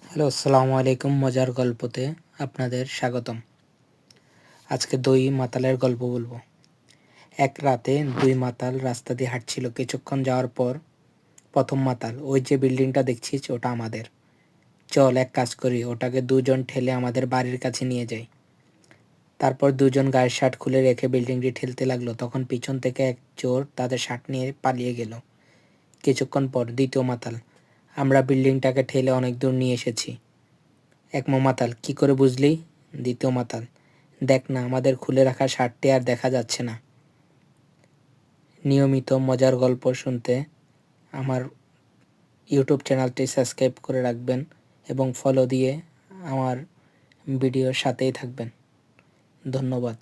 Hello, আসসালামু আলাইকুম। মজার গল্পতে আপনাদের স্বাগতম। আজকে দুই মাতালের গল্প বলবো। এক রাতে দুই মাতাল রাস্তা দিয়ে হাঁটছিল। কিছুক্ষণ যাওয়ার পর প্রথম মাতাল, ওই যে বিল্ডিংটা দেখছিস ওটা আমাদের। চল এক কাজ করি, ওটাকে দুজন ঠেলে আমাদের বাড়ির কাছে নিয়ে যাই। তারপর দুজন গায়ের শার্ট খুলে রেখে বিল্ডিংটি ঠেলতে লাগলো। তখন পিছন থেকে এক চোর তাদের শার্ট নিয়ে পালিয়ে গেল। কিছুক্ষণ পর দ্বিতীয় মাতাল, আমরা বিল্ডিংটাকে ঠেলে অনেক দূর নিয়ে এসেছি। এক মাতাল, কি করে বুঝলি? দ্বিতীয় মাতাল, দেখ না, আমাদের খুলে রাখা শার্টটি আর দেখা যাচ্ছে না। নিয়মিত মজার গল্প শুনতে আমার ইউটিউব চ্যানেলটি সাবস্ক্রাইব করে রাখবেন এবং ফলো দিয়ে আমার ভিডিওর সাথেই থাকবেন। ধন্যবাদ।